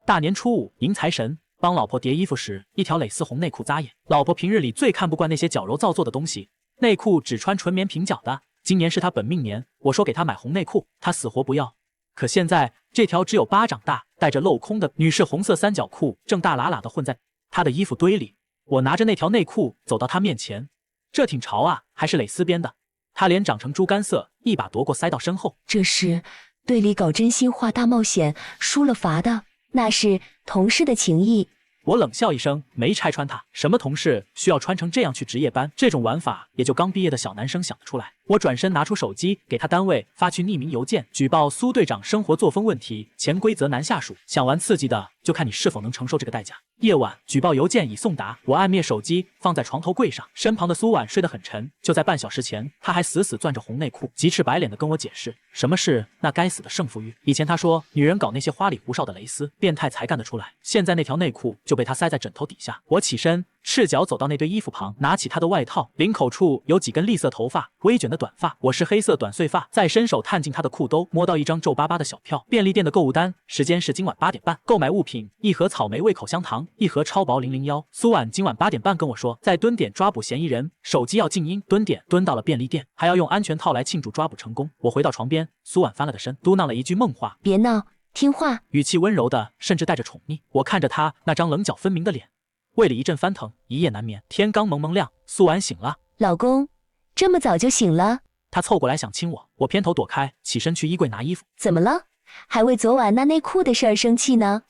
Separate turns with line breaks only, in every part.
大年初五迎财神，帮老婆叠衣服时，一条蕾丝红内裤扎眼。老婆平日里最看不惯那些矫揉造作的东西，内裤只穿纯棉平角的。今年是她本命年，我说给她买红内裤，她死活不要。可现在这条只有巴掌大、带着镂空的女士红色三角裤正大喇喇地混在她的衣服堆里。我拿着那条内裤走到她面前，这挺潮啊，还是蕾丝边的。她脸长成猪肝色，一把夺过塞到身后。
这是队里搞真心话大冒险，输了罚的，那是同事的情谊。
我冷笑一声，没拆穿他。什么同事需要穿成这样去值夜班？这种玩法也就刚毕业的小男生想得出来。我转身拿出手机，给他单位发去匿名邮件，举报苏队长生活作风问题，潜规则难下属。想玩刺激的，就看你是否能承受这个代价。夜晚，举报邮件已送达。我按灭手机，放在床头柜上。身旁的苏婉睡得很沉，就在半小时前，她还死死攥着红内裤，急赤白脸的跟我解释什么是那该死的胜负欲。以前她说女人搞那些花里胡哨的蕾丝，变态才干得出来。现在那条内裤就被她塞在枕头底下。我起身，赤脚走到那堆衣服旁，拿起她的外套，领口处有几根栗色头发，微卷的短发。我是黑色短碎发，再伸手探进她的裤兜，摸到一张皱巴巴的小票。便利店的购物单，时间是今晚8点半。购买物品：一盒草莓味口香糖，一盒超薄001。苏婉今晚8点半跟我说，在蹲点抓捕嫌疑人，手机要静音。蹲点蹲到了便利店，还要用安全套来庆祝抓捕成功。我回到床边，苏婉翻了个身，嘟囔了一句梦话：
别闹，听话。
语气温柔的，甚至带着宠溺。我看着她那张棱角分明的脸，胃里一阵翻腾，一夜难眠。天刚蒙蒙亮，苏婉醒了。
老公，这么早就醒了？
她凑过来想亲我，我偏头躲开，起身去衣柜拿衣服。
怎么了？还为昨晚那内裤的事儿生气呢？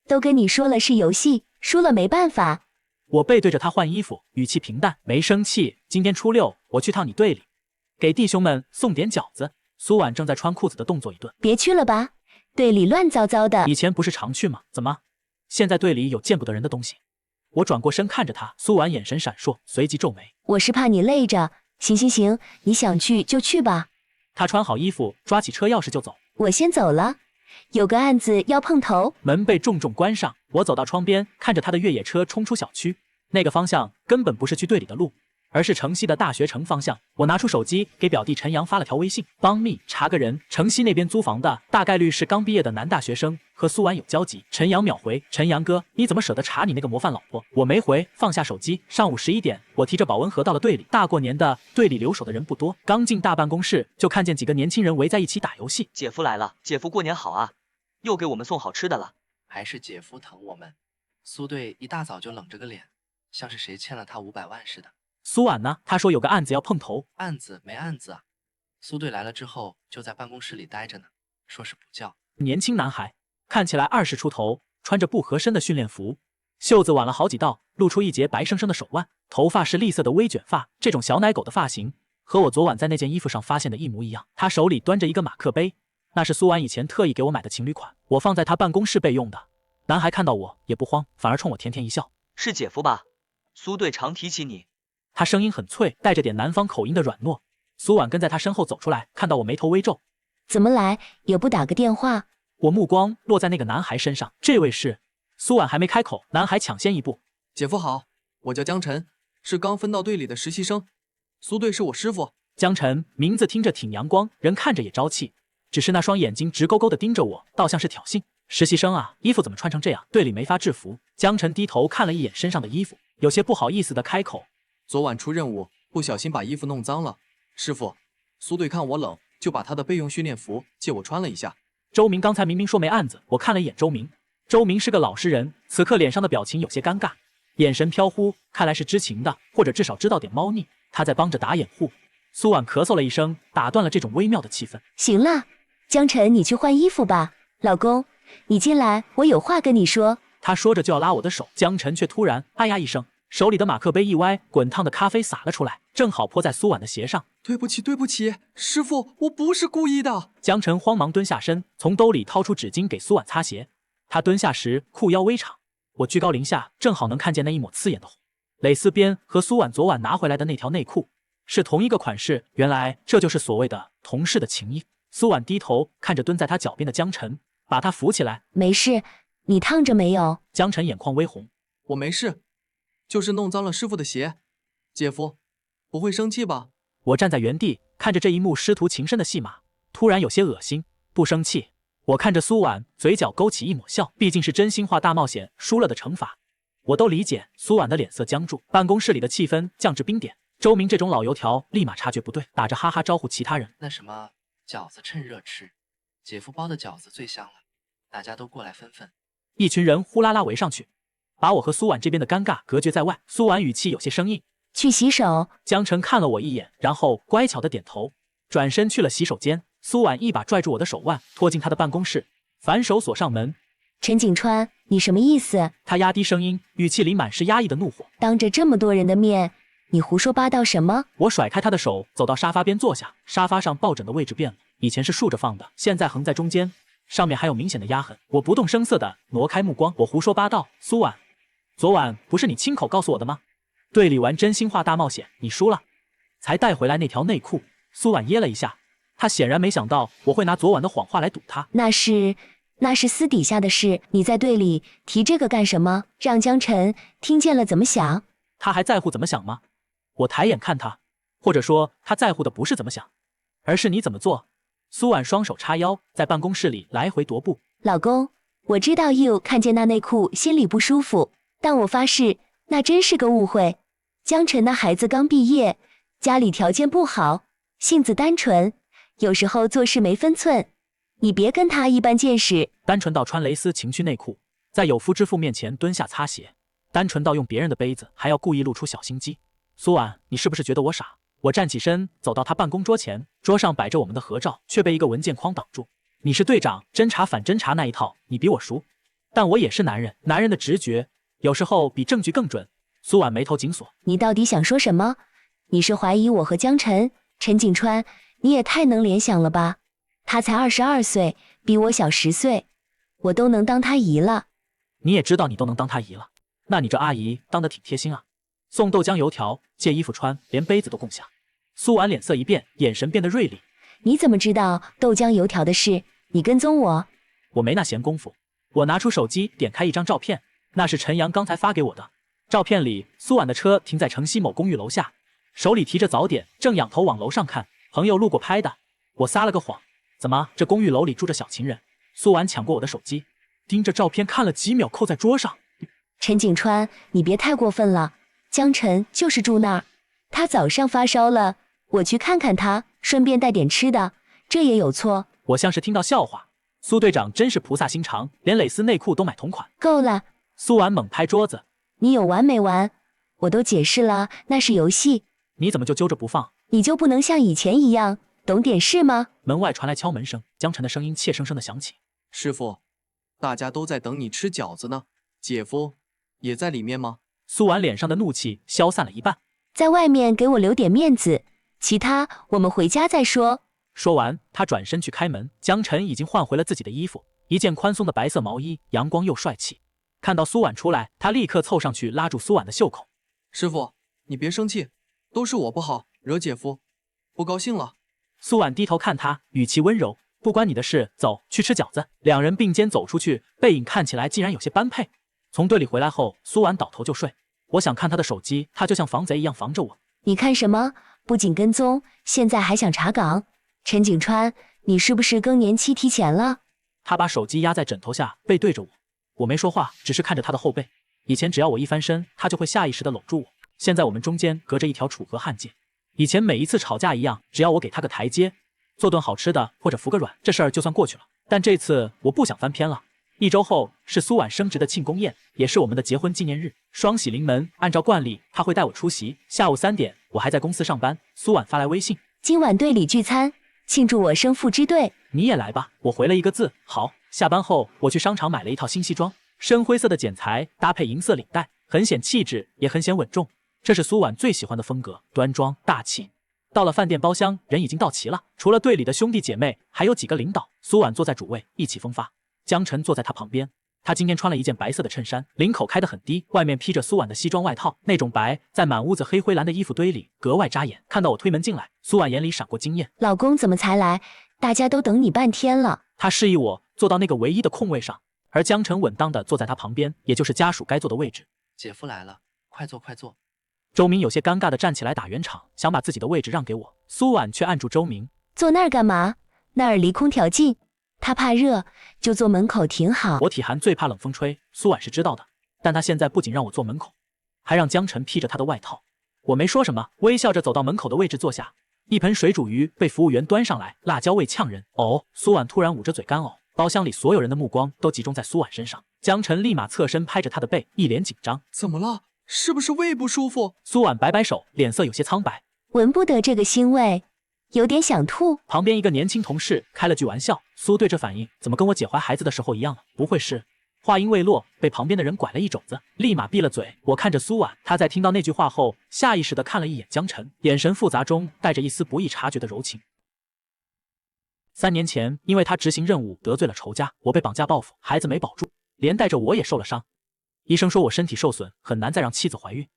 都跟你说了是游戏，输了没办法。
我背对着她换衣服，语气平淡，没生气。今天初六，我去趟你队里，给弟兄们送点饺子。苏婉正在穿裤子的动作一顿。
别去了吧，队里乱糟糟的。
以前不是常去吗？怎么，现在队里有见不得人的东西？我转过身看着她，苏婉眼神闪烁，随即皱眉。
我是怕你累着。行行行，你想去就去吧。
她穿好衣服，抓起车钥匙就走。
我先走了，有个案子要碰头。
门被重重关上，我走到窗边，看着他的越野车冲出小区。那个方向根本不是去队里的路，而是城西的大学城方向。我拿出手机给表弟陈阳发了条微信，帮密查个人。城西那边租房的大概率是刚毕业的男大学生，和苏婉有交集。陈阳秒回：陈阳哥，你怎么舍得查你那个模范老婆？我没回，放下手机。上午11点，我提着保温盒到了队里。大过年的，队里留守的人不多。刚进大办公室，就看见几个年轻人围在一起打游戏。
姐夫来了，姐夫过年好啊，又给我们送好吃的了。
还是姐夫疼我们。苏队一大早就冷着个脸，像是谁欠了他500万似的。
苏婉呢？他说有个案子要碰头。
案子没案子啊。苏队来了之后就在办公室里待着呢，说是不叫。
年轻男孩，看起来20出头，穿着不合身的训练服，袖子挽了好几道，露出一截白生生的手腕，头发是栗色的微卷发。这种小奶狗的发型和我昨晚在那件衣服上发现的一模一样。他手里端着一个马克杯，那是苏婉以前特意给我买的情侣款，我放在他办公室备用的。男孩看到我也不慌，反而冲我甜甜一笑。
是姐夫吧？苏队常提起你。
他声音很脆，带着点南方口音的软糯。苏婉跟在他身后走出来，看到我眉头微皱。
怎么来也不打个电话？
我目光落在那个男孩身上，这位是……苏婉还没开口，男孩抢先一步。
姐夫好，我叫江晨，是刚分到队里的实习生。苏队是我师傅。
江晨名字听着挺阳光，人看着也朝气，只是那双眼睛直勾勾的盯着我，倒像是挑衅。实习生啊，衣服怎么穿成这样？队里没法制服。江晨低头看了一眼身上的衣服，有些不好意思的开口。
昨晚出任务，不小心把衣服弄脏了。师傅，苏队看我冷，就把他的备用训练服借我穿了一下。
周明刚才明明说没案子，我看了一眼周明。周明是个老实人，此刻脸上的表情有些尴尬，眼神飘忽，看来是知情的，或者至少知道点猫腻。他在帮着打掩护。苏婉咳嗽了一声，打断了这种微妙的气氛。
行了，江晨，你去换衣服吧。老公，你进来，我有话跟你说。
他说着就要拉我的手，江晨却突然哎呀一声，手里的马克杯一歪，滚烫的咖啡洒了出来，正好泼在苏婉的鞋上。
对不起，对不起，师傅，我不是故意的。
江晨慌忙蹲下身，从兜里掏出纸巾给苏婉擦鞋。他蹲下时裤腰微敞，我居高临下，正好能看见那一抹刺眼的红。蕾丝边和苏婉昨晚拿回来的那条内裤是同一个款式，原来这就是所谓的同事的情谊。苏婉低头看着蹲在他脚边的江晨，把他扶起来。
没事，你烫着没有？
江晨眼眶微红。
我没事，就是弄脏了师傅的鞋。姐夫，不会生气吧？
我站在原地看着这一幕师徒情深的戏码，突然有些恶心。不生气，我看着苏婉，嘴角勾起一抹笑，毕竟是真心话大冒险输了的惩罚，我都理解。苏婉的脸色僵住，办公室里的气氛降至冰点。周明这种老油条立马察觉不对，打着哈哈招呼其他人：“
那什么，饺子趁热吃，姐夫包的饺子最香了，大家都过来分分。”
一群人呼啦啦围上去，把我和苏婉这边的尴尬隔绝在外。苏婉语气有些生硬：“
去洗手。”
江晨看了我一眼，然后乖巧的点头，转身去了洗手间。苏婉一把拽住我的手腕，拖进他的办公室，反手锁上门。
陈景川，你什么意思？
他压低声音，语气里满是压抑的怒火。
当着这么多人的面，你胡说八道什么？
我甩开他的手，走到沙发边坐下。沙发上抱枕的位置变了，以前是竖着放的，现在横在中间，上面还有明显的压痕。我不动声色的挪开目光。我胡说八道？苏婉，昨晚不是你亲口告诉我的吗？队里玩真心话大冒险，你输了，才带回来那条内裤。苏婉噎了一下，她显然没想到我会拿昨晚的谎话来堵她。
那是私底下的事，你在队里提这个干什么？让江晨听见了怎么想？
他还在乎怎么想吗？我抬眼看他，或者说他在乎的不是怎么想，而是你怎么做。苏婉双手叉腰，在办公室里来回踱步。
老公，我知道 you 看见那内裤心里不舒服，但我发誓那真是个误会。江晨那孩子刚毕业，家里条件不好，性子单纯，有时候做事没分寸，你别跟他一般见识。
单纯到穿蕾丝情趣内裤，在有夫之妇面前蹲下擦鞋，单纯到用别人的杯子还要故意露出小心机。苏婉，你是不是觉得我傻？我站起身走到他办公桌前，桌上摆着我们的合照，却被一个文件框挡住。你是队长，侦查反侦查那一套你比我熟，但我也是男人，男人的直觉有时候比证据更准。苏婉眉头紧锁，
你到底想说什么？你是怀疑我和江晨？陈景川，你也太能联想了吧？他才22岁，比我小10岁，我都能当他姨了。
你也知道你都能当他姨了，那你这阿姨当得挺贴心啊，送豆浆油条，借衣服穿，连杯子都共享。苏婉脸色一变，眼神变得锐利。
你怎么知道豆浆油条的事？你跟踪我？
我没那闲工夫。我拿出手机，点开一张照片，那是陈阳刚才发给我的。照片里，苏婉的车停在城西某公寓楼下，手里提着早点，正仰头往楼上看。朋友路过拍的。我撒了个谎，怎么这公寓楼里住着小情人？苏婉抢过我的手机，盯着照片看了几秒，扣在桌上。
陈景川，你别太过分了，江晨就是住那儿，他早上发烧了，我去看看他，顺便带点吃的，这也有错？
我像是听到笑话。苏队长真是菩萨心肠，连蕾丝内裤都买同款。
够了！
苏婉猛拍桌子，
你有完没完？我都解释了，那是游戏。
你怎么就揪着不放？
你就不能像以前一样懂点事吗？
门外传来敲门声，江晨的声音怯生生的响起。
师傅，大家都在等你吃饺子呢，姐夫也在里面吗？
苏婉脸上的怒气消散了一半，
在外面给我留点面子，其他我们回家再说。
说完，他转身去开门。江晨已经换回了自己的衣服，一件宽松的白色毛衣，阳光又帅气。看到苏婉出来，他立刻凑上去拉住苏婉的袖口。
师傅，你别生气，都是我不好，惹姐夫不高兴了。
苏婉低头看他，语气温柔，不关你的事，走去吃饺子。两人并肩走出去，背影看起来竟然有些般配。从队里回来后，苏婉倒头就睡。我想看他的手机，他就像防贼一样防着我。
你看什么？不仅跟踪，现在还想查岗。陈景川，你是不是更年期提前了？
他把手机压在枕头下，背对着我。我没说话，只是看着他的后背。以前只要我一翻身，他就会下意识地搂住我。现在我们中间隔着一条楚河汉界。以前每一次吵架一样，只要我给他个台阶，做顿好吃的或者服个软，这事儿就算过去了。但这次我不想翻篇了。1周后是苏婉升职的庆功宴，也是我们的结婚纪念日，双喜临门。按照惯例，他会带我出席。下午3点，我还在公司上班。苏婉发来微信：
今晚队里聚餐，庆祝我生父之队，
你也来吧。我回了一个字：好。下班后，我去商场买了一套新西装，深灰色的剪裁搭配银色领带，很显气质，也很显稳重。这是苏婉最喜欢的风格，端庄大气。到了饭店包厢，人已经到齐了，除了队里的兄弟姐妹，还有几个领导。苏婉坐在主位，意气风发。江晨坐在他旁边，他今天穿了一件白色的衬衫，领口开得很低，外面披着苏婉的西装外套，那种白在满屋子黑灰蓝的衣服堆里格外扎眼。看到我推门进来，苏婉眼里闪过惊艳。
老公怎么才来？大家都等你半天了。
他示意我坐到那个唯一的空位上，而江晨稳当的坐在他旁边，也就是家属该坐的位置。
姐夫来了，快坐快坐。
周明有些尴尬的站起来打圆场，想把自己的位置让给我。苏婉却按住周明：
坐那儿干嘛？那儿离空调近。他怕热，就坐门口挺好。
我体寒最怕冷风吹，苏婉是知道的，但她现在不仅让我坐门口，还让江晨披着她的外套。我没说什么，微笑着走到门口的位置坐下。一盆水煮鱼被服务员端上来，辣椒味呛人。哦，苏婉突然捂着嘴干呕。包厢里所有人的目光都集中在苏婉身上，江晨立马侧身拍着她的背，一脸紧张。
怎么了？是不是胃不舒服？
苏婉摆摆手，脸色有些苍白。
闻不得这个腥味，有点想吐。
旁边一个年轻同事开了句玩笑，苏队这反应怎么跟我姐怀孩子的时候一样了？不会是……话音未落，被旁边的人拐了一肘子，立马闭了嘴。我看着苏婉，她在听到那句话后，下意识地看了一眼江晨，眼神复杂中带着一丝不易察觉的柔情。3年前，因为他执行任务得罪了仇家，我被绑架报复，孩子没保住，连带着我也受了伤。医生说我身体受损，很难再让妻子怀孕。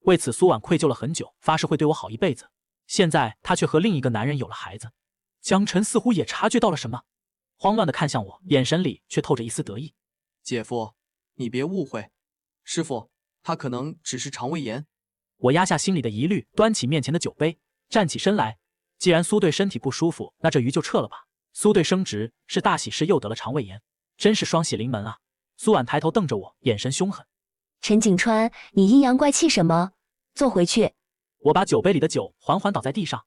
为此，苏婉愧疚了很久，发誓会对我好一辈子。现在他却和另一个男人有了孩子。江晨似乎也察觉到了什么，慌乱地看向我，眼神里却透着一丝得意。
姐夫，你别误会，师傅，他可能只是肠胃炎。
我压下心里的疑虑，端起面前的酒杯，站起身来。既然苏队身体不舒服，那这鱼就撤了吧。苏队升职是大喜事，又得了肠胃炎，真是双喜临门啊！苏婉抬头瞪着我，眼神凶狠。
陈景川，你阴阳怪气什么？坐回去。
我把酒杯里的酒缓缓倒在地上。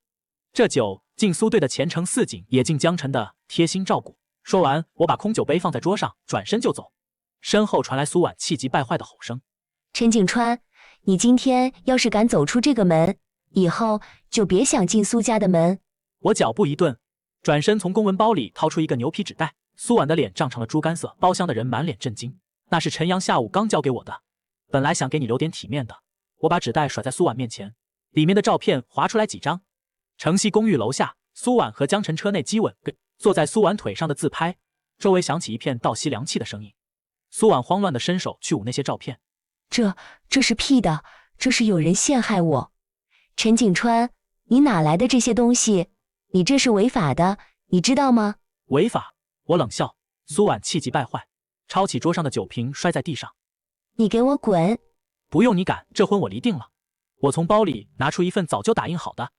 这酒敬苏队的前程似锦，也敬江晨的贴心照顾。说完，我把空酒杯放在桌上，转身就走。身后传来苏婉气急败坏的吼声：“
陈景川，你今天要是敢走出这个门，以后就别想进苏家的门。”
我脚步一顿，转身从公文包里掏出一个牛皮纸袋。苏婉的脸涨成了猪肝色，包厢的人满脸震惊。那是陈阳下午刚交给我的，本来想给你留点体面的。我把纸袋甩在苏婉面前，里面的照片划出来几张。城西公寓楼下，苏婉和江晨车内激吻，坐在苏婉腿上的自拍，周围响起一片倒吸凉气的声音。苏婉慌乱地伸手去捂那些照片。
这是 P 的，这是有人陷害我。陈景川，你哪来的这些东西？你这是违法的，你知道吗？
违法？我冷笑。苏婉气急败坏，抄起桌上的酒瓶摔在地上。
你给我滚！
不用你赶，这婚我离定了。我从包里拿出一份早就打印好的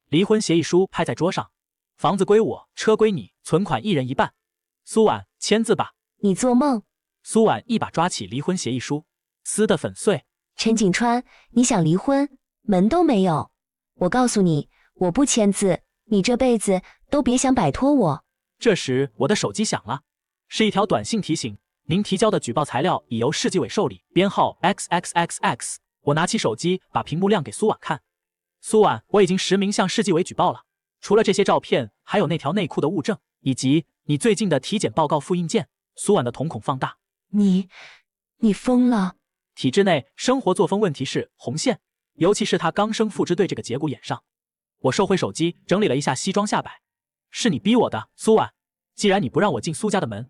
离婚协议书，拍在桌上。房子归我，车归你，存款一人一半。苏婉，签字吧。
你做梦！
苏婉一把抓起离婚协议书，撕得粉碎。
陈景川，你想离婚，门都没有。我告诉你，我不签字，你这辈子都别想摆脱我。
这时我的手机响了，是一条短信提醒：您提交的举报材料已由市纪委受理，编号 XXXX。我拿起手机，把屏幕亮给苏婉看。苏婉，我已经实名向市纪委举报了。除了这些照片，还有那条内裤的物证，以及你最近的体检报告复印件。苏婉的瞳孔放大。
你疯了！
体制内生活作风问题是红线，尤其是他刚升副支队这个节骨眼上。我收回手机，整理了一下西装下摆。是你逼我的，苏婉。既然你不让我进苏家的门，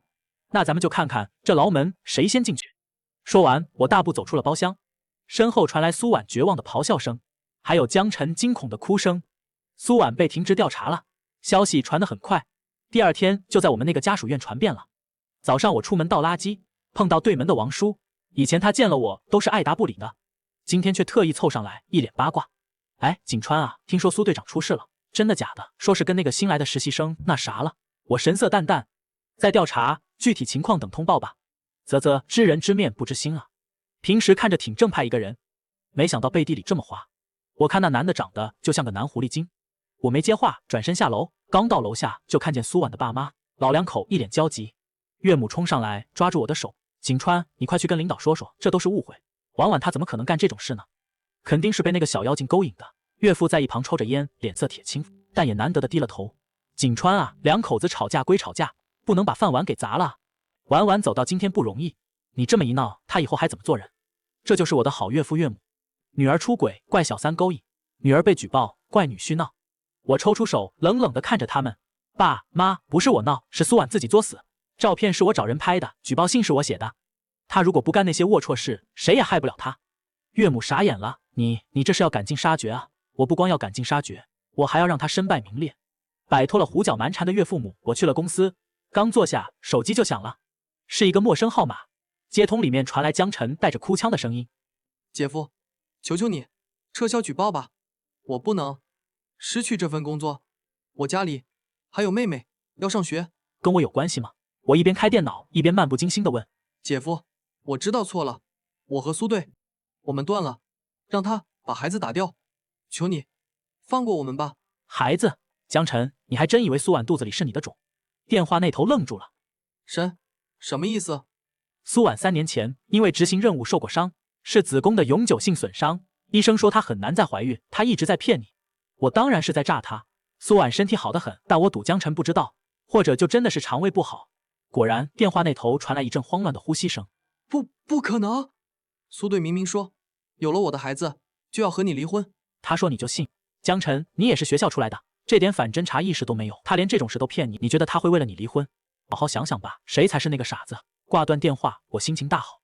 那咱们就看看这牢门谁先进去。说完，我大步走出了包厢，身后传来苏婉绝望的咆哮声，还有江晨惊恐的哭声。苏婉被停职调查了，消息传得很快，第二天就在我们那个家属院传遍了。早上我出门倒垃圾，碰到对门的王叔，以前他见了我都是爱答不理的，今天却特意凑上来，一脸八卦。哎，景川啊，听说苏队长出事了，真的假的？说是跟那个新来的实习生那啥了。我神色淡淡，在调查，具体情况等通报吧。啧，知人知面不知心啊。平时看着挺正派一个人，没想到背地里这么花。我看那男的长得就像个男狐狸精。我没接话，转身下楼，刚到楼下就看见苏婉的爸妈，老两口一脸焦急。岳母冲上来抓住我的手，景川，你快去跟领导说说，这都是误会。婉婉她怎么可能干这种事呢？肯定是被那个小妖精勾引的。岳父在一旁抽着烟，脸色铁青，但也难得的低了头。景川啊，两口子吵架归吵架，不能把饭碗给砸了。婉婉走到今天不容易，你这么一闹，她以后还怎么做人？这就是我的好岳父岳母。女儿出轨怪小三勾引，女儿被举报怪女婿闹。我抽出手，冷冷地看着他们。爸妈，不是我闹，是苏婉自己作死。照片是我找人拍的，举报信是我写的。她如果不干那些龌龊事，谁也害不了她。岳母傻眼了，你这是要赶尽杀绝啊！我不光要赶尽杀绝，我还要让她身败名裂。摆脱了胡搅蛮缠的岳父母，我去了公司。刚坐下，手机就响了，是一个陌生号码。接通里面传来江晨带着哭腔的声音：“
姐夫，求求你，撤销举报吧，我不能失去这份工作。我家里还有妹妹要上学。”
跟我有关系吗？我一边开电脑一边漫不经心地问：
姐夫，我知道错了，我和苏队，我们断了，让他把孩子打掉，求你放过我们吧。
孩子？江晨，你还真以为苏婉肚子里是你的种？电话那头愣住了。
什么意思？
苏婉3年前因为执行任务受过伤，是子宫的永久性损伤，医生说她很难再怀孕，她一直在骗你。我当然是在诈她。苏婉身体好得很，但我赌江晨不知道，或者就真的是肠胃不好。果然，电话那头传来一阵慌乱的呼吸声。
不可能！苏队明明说，有了我的孩子就要和你离婚。
他说你就信？江晨，你也是学校出来的，这点反侦查意识都没有。他连这种事都骗你，你觉得他会为了你离婚？好好想想吧，谁才是那个傻子？挂断电话，我心情大好。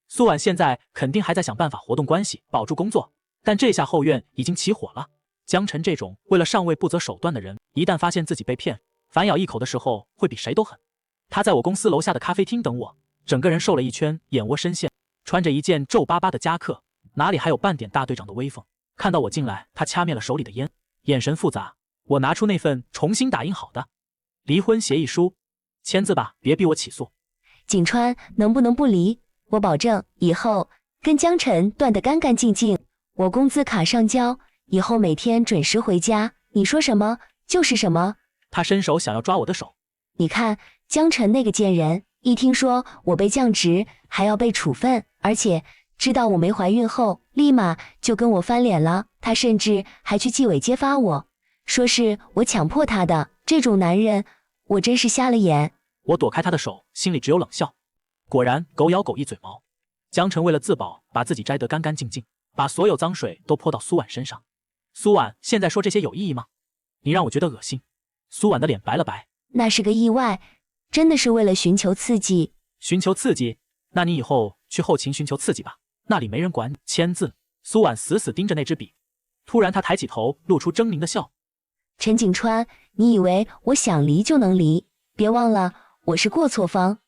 苏婉现在肯定还在想办法活动关系，保住工作，但这下后院已经起火了。江晨这种为了上位不择手段的人，一旦发现自己被骗，反咬一口的时候会比谁都狠。他在我公司楼下的咖啡厅等我，整个人瘦了一圈，眼窝深陷，穿着一件皱巴巴的夹克，哪里还有半点大队长的威风。看到我进来，他掐灭了手里的烟，眼神复杂。我拿出那份重新打印好的离婚协议书，签字吧，别逼我起诉。
景川，能不能不离？我保证以后跟江晨断得干干净净，我工资卡上交，以后每天准时回家，你说什么就是什么。
他伸手想要抓我的手。
你看江晨那个贱人，一听说我被降职，还要被处分，而且知道我没怀孕后，立马就跟我翻脸了。他甚至还去纪委揭发我，说是我强迫他的。这种男人，我真是瞎了眼。
我躲开他的手，心里只有冷笑。果然，狗咬狗一嘴毛。江晨为了自保，把自己摘得干干净净，把所有脏水都泼到苏婉身上。苏婉，现在说这些有意义吗？你让我觉得恶心。苏婉的脸白了白。
那是个意外，真的是为了寻求刺激。
寻求刺激？那你以后去后勤寻求刺激吧，那里没人管你。签字。苏婉死死盯着那支笔，突然她抬起头，露出狰狞的笑。
陈景川，你以为我想离就能离？别忘了，我是过错方。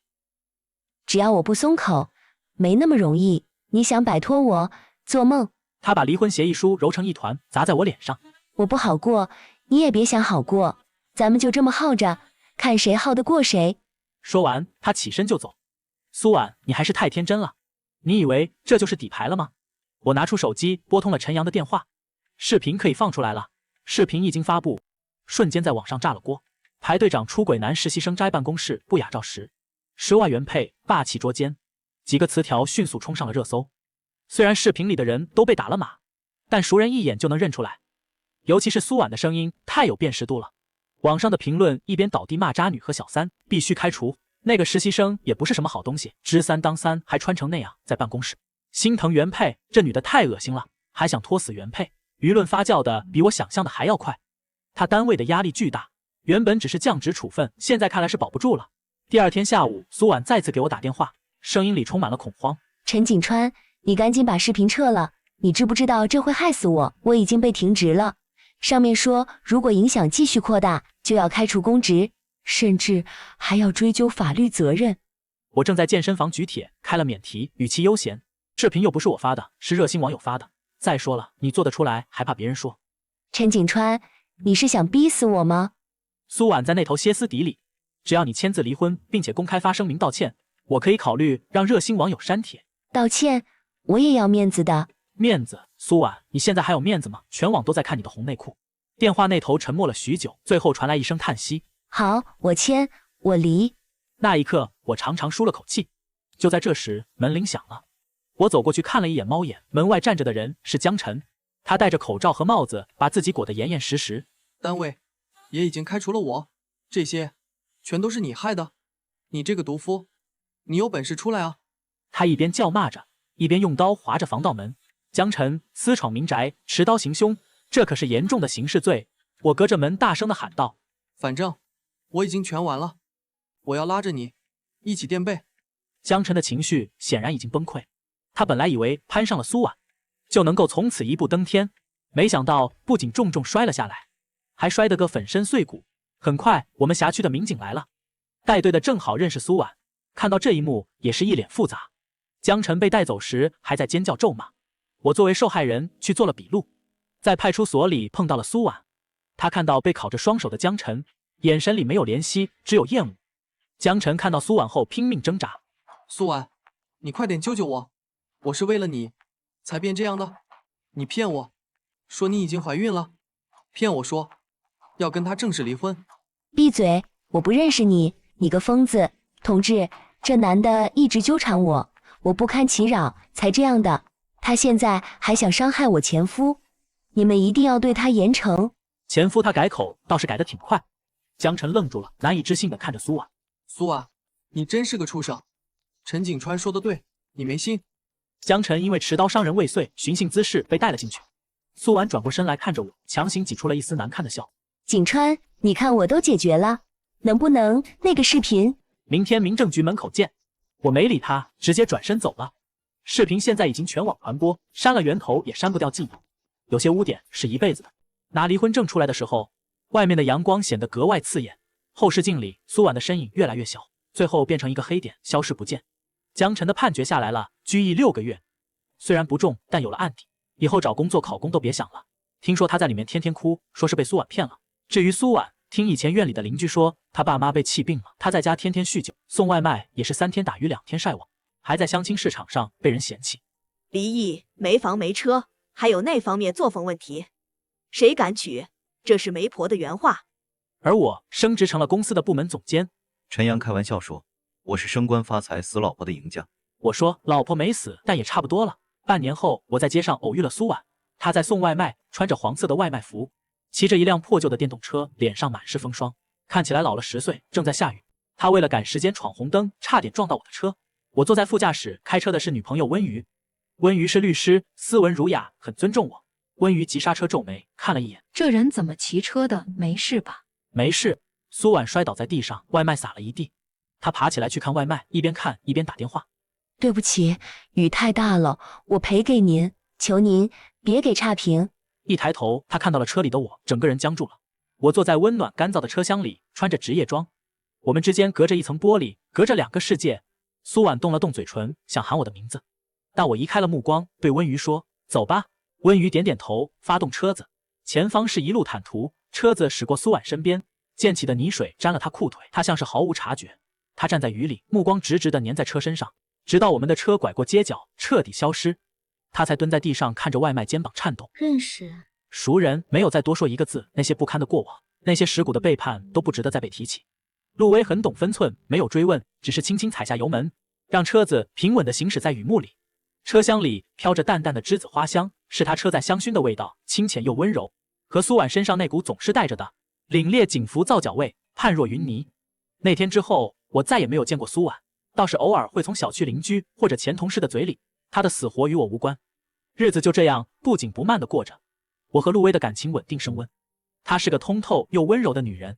只要我不松口，没那么容易。你想摆脱我，做梦。
他把离婚协议书揉成一团，砸在我脸上。
我不好过，你也别想好过，咱们就这么耗着，看谁耗得过谁。
说完，他起身就走。苏婉，你还是太天真了，你以为这就是底牌了吗？我拿出手机拨通了陈阳的电话，视频可以放出来了。视频一经发布，瞬间在网上炸了锅。排队长出轨男实习生摘办公室不雅照实，10万原配霸气捉奸，几个词条迅速冲上了热搜。虽然视频里的人都被打了码，但熟人一眼就能认出来，尤其是苏婉的声音太有辨识度了。网上的评论一边倒地骂渣女和小三，必须开除。那个实习生也不是什么好东西，知三当三，还穿成那样在办公室。心疼原配，这女的太恶心了，还想拖死原配。舆论发酵的比我想象的还要快。他单位的压力巨大，原本只是降职处分，现在看来是保不住了。第二天下午，苏婉再次给我打电话，声音里充满了恐慌。
陈景川，你赶紧把视频撤了，你知不知道这会害死我？我已经被停职了，上面说如果影响继续扩大，就要开除公职，甚至还要追究法律责任。
我正在健身房举铁，开了免提，语气悠闲。视频又不是我发的，是热心网友发的。再说了，你做得出来，还怕别人说？
陈景川，你是想逼死我吗？
苏婉在那头歇斯底里。只要你签字离婚，并且公开发声明道歉，我可以考虑让热心网友删帖。
道歉？我也要面子的。
面子？苏婉，你现在还有面子吗？全网都在看你的红内裤。电话那头沉默了许久，最后传来一声叹息。
好，我签，我离。
那一刻，我长长舒了口气。就在这时，门铃响了。我走过去看了一眼猫眼，门外站着的人是江晨，他戴着口罩和帽子，把自己裹得严严实实。
单位也已经开除了我，这些全都是你害的，你这个毒夫，你有本事出来啊！
他一边叫骂着，一边用刀划着防盗门。江晨私闯民宅，持刀行凶，这可是严重的刑事罪。我隔着门大声地喊道：
反正我已经全完了，我要拉着你一起垫背。
江晨的情绪显然已经崩溃，他本来以为攀上了苏婉就能够从此一步登天，没想到不仅重重摔了下来，还摔得个粉身碎骨。很快，我们辖区的民警来了，带队的正好认识苏婉，看到这一幕也是一脸复杂。江晨被带走时还在尖叫咒骂，我作为受害人去做了笔录，在派出所里碰到了苏婉，他看到被铐着双手的江晨，眼神里没有怜惜，只有厌恶。江晨看到苏婉后拼命挣扎，
苏婉，你快点救救我！我是为了你才变这样的。你骗我，说你已经怀孕了，骗我说要跟他正式离婚。
闭嘴！我不认识你，你个疯子！同志，这男的一直纠缠我，我不堪其扰才这样的。他现在还想伤害我前夫，你们一定要对他严惩。
前夫他改口倒是改得挺快。江晨愣住了，难以置信地看着苏婉。
苏婉，你真是个畜生！陈景川说的对，你没心。
江晨因为持刀伤人未遂，寻衅滋事被带了进去。苏婉转过身来看着我，强行挤出了一丝难看的笑。
景川，你看我都解决了，能不能那个视频？
明天民政局门口见。我没理他，直接转身走了。视频现在已经全网传播，删了源头也删不掉记忆。有些污点是一辈子的。拿离婚证出来的时候，外面的阳光显得格外刺眼。后视镜里，苏婉的身影越来越小，最后变成一个黑点，消失不见。江晨的判决下来了，拘役6个月。虽然不重，但有了案底，以后找工作考公都别想了。听说他在里面天天哭，说是被苏婉骗了。至于苏婉，听以前院里的邻居说，他爸妈被气病了，他在家天天酗酒，送外卖也是3天打鱼2天晒网，还在相亲市场上被人嫌弃。
离异没房没车，还有那方面作风问题，谁敢娶？这是媒婆的原话。
而我升职成了公司的部门总监。
陈阳开玩笑说，我是升官发财死老婆的赢家。
我说老婆没死，但也差不多了。半年后，我在街上偶遇了苏婉，她在送外卖，穿着黄色的外卖服，骑着一辆破旧的电动车，脸上满是风霜，看起来老了10岁。正在下雨，她为了赶时间闯红灯，差点撞到我的车。我坐在副驾驶，开车的是女朋友温瑜。温瑜是律师，斯文儒雅，很尊重我。温瑜急刹车皱眉，看了一眼，
这人怎么骑车的？没事吧？
没事。苏婉摔倒在地上，外卖洒了一地。她爬起来去看外卖，一边看一边打电话。
对不起，雨太大了，我赔给您，求您别给差评。
一抬头，她看到了车里的我，整个人僵住了。我坐在温暖干燥的车厢里，穿着职业装，我们之间隔着一层玻璃，隔着2个世界。苏婉动了动嘴唇，想喊我的名字，但我移开了目光，对温瑜说：“走吧。”温瑜点点头，发动车子。前方是一路坦途，车子驶过苏婉身边，溅起的泥水沾了她裤腿，她像是毫无察觉。她站在雨里，目光直直地粘在车身上，直到我们的车拐过街角，彻底消失。她才蹲在地上看着外卖，肩膀颤抖。
认识？
熟人，没有再多说一个字。那些不堪的过往，那些蚀骨的背叛，都不值得再被提起。陆威很懂分寸，没有追问，只是轻轻踩下油门，让车子平稳地行驶在雨幕里。车厢里飘着淡淡的栀子花香，是他车载香薰的味道，清浅又温柔，和苏婉身上那股总是带着的凛冽警服皂角味判若云泥。那天之后，我再也没有见过苏婉，倒是偶尔会从小区邻居或者前同事的嘴里，她的死活与我无关。日子就这样不紧不慢地过着。我和陆威的感情稳定升温，她是个通透又温柔的女人，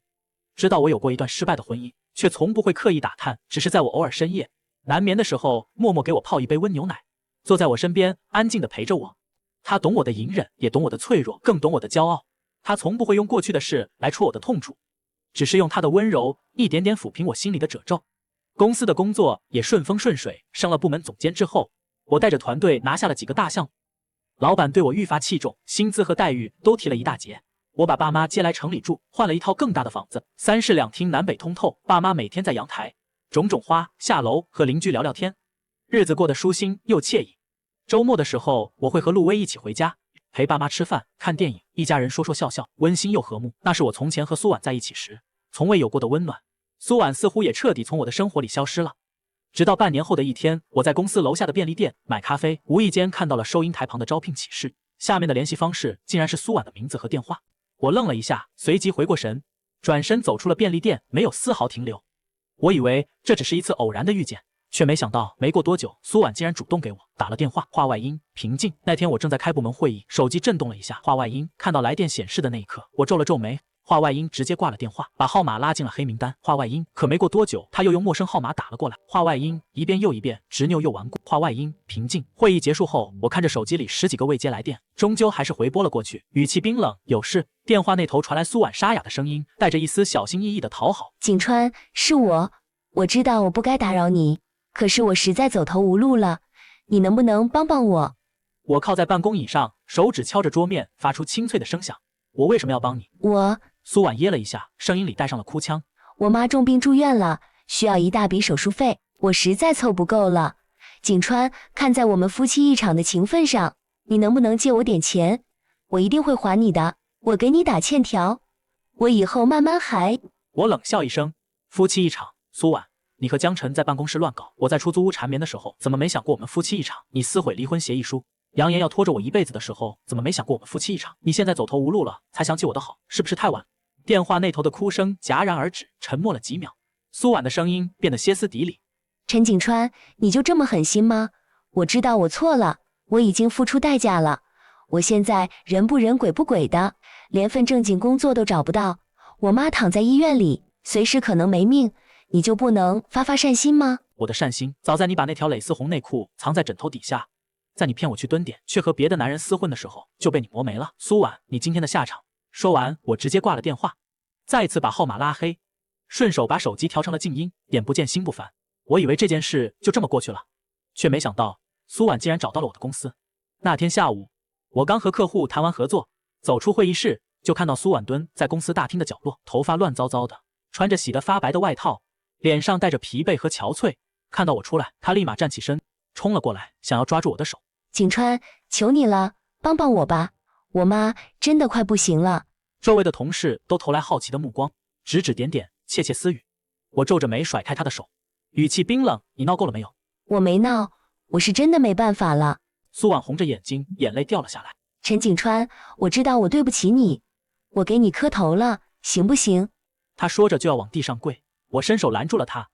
知道我有过一段失败的婚姻，却从不会刻意打探，只是在我偶尔深夜难眠的时候，默默给我泡一杯温牛奶，坐在我身边，安静地陪着我。她懂我的隐忍，也懂我的脆弱，更懂我的骄傲。她从不会用过去的事来戳我的痛处，只是用她的温柔一点点抚平我心里的褶皱。公司的工作也顺风顺水，升了部门总监之后，我带着团队拿下了几个大项目，老板对我愈发器重，薪资和待遇都提了一大截。我把爸妈接来城里住，换了一套更大的房子，3室2厅，南北通透。爸妈每天在阳台种种花，下楼和邻居聊聊天，日子过得舒心又惬意。周末的时候，我会和陆威一起回家，陪爸妈吃饭、看电影，一家人说说笑笑，温馨又和睦。那是我从前和苏婉在一起时从未有过的温暖。苏婉似乎也彻底从我的生活里消失了。直到半年后的一天，我在公司楼下的便利店买咖啡，无意间看到了收银台旁的招聘启事，下面的联系方式竟然是苏婉的名字和电话。我愣了一下，随即回过神，转身走出了便利店，没有丝毫停留。我以为这只是一次偶然的遇见，却没想到没过多久，苏婉竟然主动给我打了电话。话外音：平静。那天我正在开部门会议，手机震动了一下，话外音。看到来电显示的那一刻，我皱了皱眉。话外音直接挂了电话，把号码拉进了黑名单。话外音。可没过多久，他又用陌生号码打了过来。话外音，一遍又一遍，执拗又顽固。话外音。平静。会议结束后，我看着手机里10几个未接来电，终究还是回拨了过去，语气冰冷：有事。电话那头传来苏婉沙哑的声音，带着一丝小心翼翼的讨好：
景川，是我知道我不该打扰你，可是我实在走投无路了，你能不能帮帮我？
我靠在办公椅上，手指敲着桌面，发出清脆的声响。我为什么要帮你？
苏婉噎了一下，声音里带上了哭腔。我妈重病住院了，需要一大笔手术费，我实在凑不够了。景川，看在我们夫妻一场的情分上，你能不能借我点钱？我一定会还你的，我给你打欠条，我以后慢慢还。
我冷笑一声，夫妻一场，苏婉，你和江晨在办公室乱搞，我在出租屋缠绵的时候，怎么没想过我们夫妻一场？你撕毁离婚协议书，扬言要拖着我一辈子的时候，怎么没想过我们夫妻一场？你现在走投无路了，才想起我的好，是不是太晚？电话那头的哭声戛然而止，沉默了几秒，苏婉的声音变得歇斯底里。
陈景川，你就这么狠心吗？我知道我错了，我已经付出代价了。我现在人不人鬼不鬼的，连份正经工作都找不到。我妈躺在医院里，随时可能没命，你就不能发发善心吗？
我的善心早在你把那条蕾丝红内裤藏在枕头底下，在你骗我去蹲点，却和别的男人厮混的时候，就被你磨没了。苏婉，你今天的下场。说完，我直接挂了电话，再次把号码拉黑，顺手把手机调成了静音，眼不见心不烦。我以为这件事就这么过去了，却没想到苏婉竟然找到了我的公司。那天下午，我刚和客户谈完合作，走出会议室，就看到苏婉蹲在公司大厅的角落，头发乱糟糟的，穿着洗得发白的外套，脸上带着疲惫和憔悴。看到我出来，她立马站起身，冲了过来，想要抓住我的手。
景川，求你了，帮帮我吧，我妈真的快不行了。
周围的同事都投来好奇的目光，指指点点，窃窃私语。我皱着眉甩开她的手，语气冰冷：你闹够了没有？
我没闹，我是真的没办法了。
苏婉红着眼睛，眼泪掉了下来。
陈景川，我知道我对不起你，我给你磕头了，行不行？
她说着就要往地上跪，我伸手拦住了她。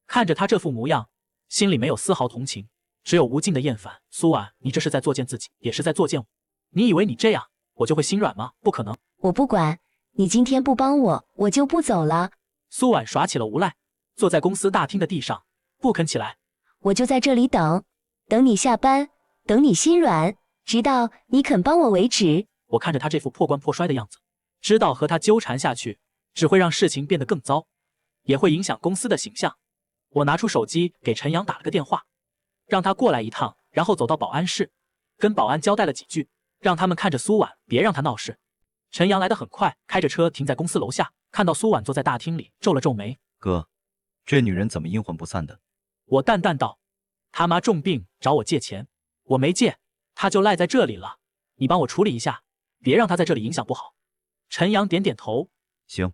看着她这副模样，心里没有丝毫同情，只有无尽的厌烦。苏婉，你这是在作践自己，也是在作践我。你以为你这样我就会心软吗？不可能。
我不管，你今天不帮我，我就不走了。
苏婉耍起了无赖，坐在公司大厅的地上，不肯起来。
我就在这里等，等你下班，等你心软，直到你肯帮我为止。
我看着他这副破罐破摔的样子，知道和他纠缠下去，只会让事情变得更糟，也会影响公司的形象。我拿出手机给陈阳打了个电话，让他过来一趟，然后走到保安室，跟保安交代了几句，让他们看着苏婉，别让他闹事。陈阳来得很快，开着车停在公司楼下，看到苏婉坐在大厅里，皱了皱眉。
哥，这女人怎么阴魂不散的？
我淡淡道，他妈重病找我借钱，我没借，他就赖在这里了，你帮我处理一下，别让他在这里影响不好。陈阳点点头，
行，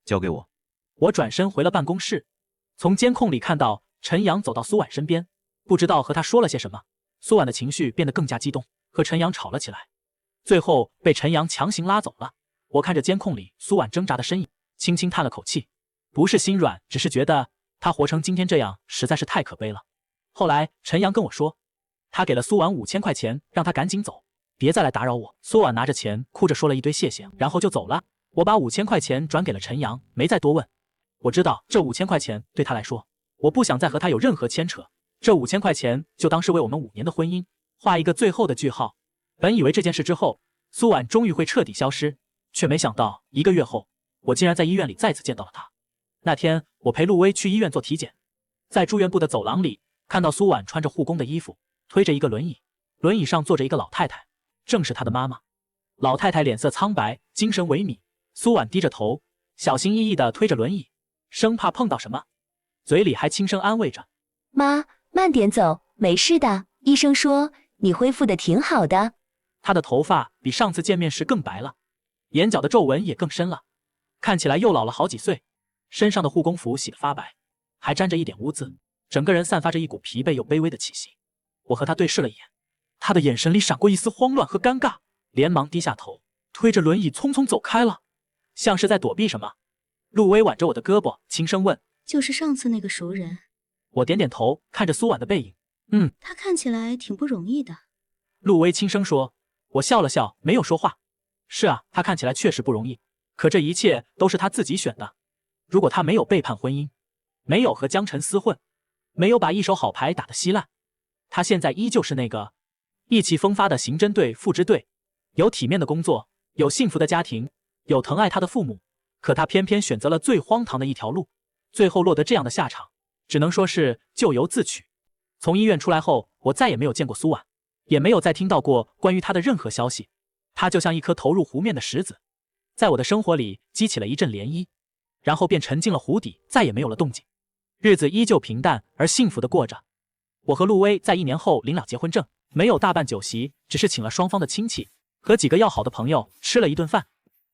交给我。
我转身回了办公室，从监控里看到陈阳走到苏婉身边，不知道和他说了些什么。苏婉的情绪变得更加激动，和陈阳吵了起来，最后被陈阳强行拉走了。我看着监控里苏婉挣扎的身影，轻轻叹了口气，不是心软，只是觉得她活成今天这样实在是太可悲了。后来陈阳跟我说，他给了苏婉5000块钱，让她赶紧走，别再来打扰我。苏婉拿着钱哭着说了一堆谢谢，然后就走了。我把5000块钱转给了陈阳，没再多问。我知道这5000块钱对他来说，我不想再和他有任何牵扯，这5000块钱就当是为我们5年的婚姻画一个最后的句号。本以为这件事之后，苏婉终于会彻底消失，却没想到1个月后，我竟然在医院里再次见到了她。那天我陪陆薇去医院做体检，在住院部的走廊里，看到苏婉穿着护工的衣服，推着一个轮椅，轮椅上坐着一个老太太，正是她的妈妈。老太太脸色苍白，精神萎靡，苏婉低着头，小心翼翼地推着轮椅，生怕碰到什么，嘴里还轻声安慰着：
妈，慢点走，没事的，医生说你恢复的挺好的。
她的头发比上次见面时更白了，眼角的皱纹也更深了，看起来又老了好几岁，身上的护工服洗得发白，还沾着一点污渍，整个人散发着一股疲惫又卑微的气息。我和她对视了一眼，她的眼神里闪过一丝慌乱和尴尬，连忙低下头，推着轮椅匆匆走开了，像是在躲避什么。陆薇挽着我的胳膊，轻声问：
就是上次那个熟人？
我点点头，看着苏婉的背影，
他看起来挺不容易的。
陆薇轻声说。我笑了笑，没有说话。是啊，他看起来确实不容易，可这一切都是他自己选的。如果他没有背叛婚姻，没有和江晨厮混，没有把一手好牌打得稀烂，他现在依旧是那个意气风发的刑侦队副支队，有体面的工作，有幸福的家庭，有疼爱他的父母。可他偏偏选择了最荒唐的一条路，最后落得这样的下场，只能说是咎由自取。从医院出来后，我再也没有见过苏婉，也没有再听到过关于他的任何消息。他就像一颗投入湖面的石子，在我的生活里激起了一阵涟漪，然后便沉进了湖底，再也没有了动静。日子依旧平淡而幸福的过着。我和陆薇在1年后领了结婚证，没有大办酒席，只是请了双方的亲戚和几个要好的朋友吃了一顿饭。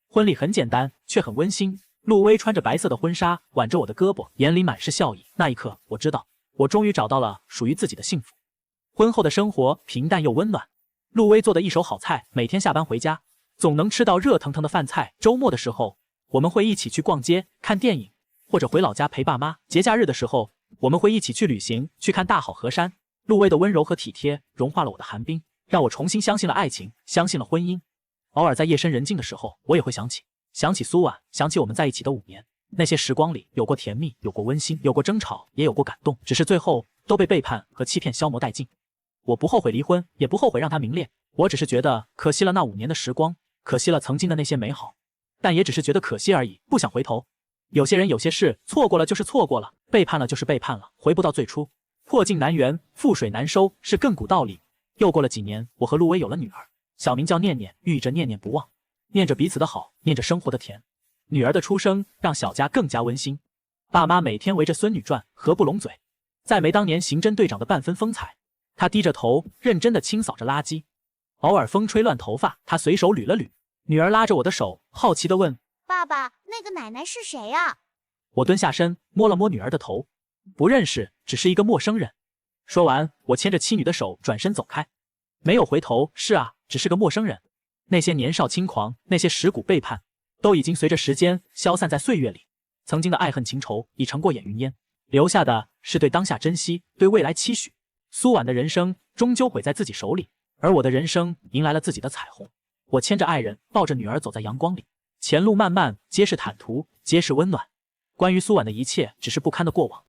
婚礼很简单，却很温馨。陆薇穿着白色的婚纱，挽着我的胳膊，眼里满是笑意。那一刻，我知道，我终于找到了属于自己的幸福。婚后的生活平淡又温暖。陆薇做的一手好菜，每天下班回家，总能吃到热腾腾的饭菜。周末的时候，我们会一起去逛街、看电影，或者回老家陪爸妈。节假日的时候，我们会一起去旅行，去看大好河山。陆薇的温柔和体贴融化了我的寒冰，让我重新相信了爱情，相信了婚姻。偶尔在夜深人静的时候，我也会想起苏婉，想起我们在一起的5年。那些时光里，有过甜蜜，有过温馨，有过争吵，也有过感动，只是最后都被背叛和欺骗消磨殆尽。我不后悔离婚，也不后悔让他明恋，我只是觉得可惜了那5年的时光，可惜了曾经的那些美好，但也只是觉得可惜而已，不想回头。有些人有些事，错过了就是错过了，背叛了就是背叛了，回不到最初。破镜难圆，覆水难收是亘古道理。又过了几年，我和陆薇有了女儿，小名叫念念，寓意着念念不忘，念着彼此的好，念着生活的甜。女儿的出生让小家更加温馨，爸妈每天围着孙女转，合不拢嘴。再没当年刑侦队长的半分风采，他低着头认真地清扫着垃圾，偶尔风吹乱头发，他随手捋了捋。女儿拉着我的手，好奇地问：
爸爸，那个奶奶是谁啊？
我蹲下身摸了摸女儿的头，不认识，只是一个陌生人。说完，我牵着妻女的手转身走开，没有回头。是啊，只是个陌生人。那些年少轻狂，那些蚀骨背叛，都已经随着时间消散在岁月里。曾经的爱恨情仇已成过眼云烟，留下的是对当下珍惜，对未来期许。苏婉的人生终究毁在自己手里，而我的人生迎来了自己的彩虹。我牵着爱人，抱着女儿走在阳光里，前路漫漫，皆是坦途，皆是温暖。关于苏婉的一切，只是不堪的过往。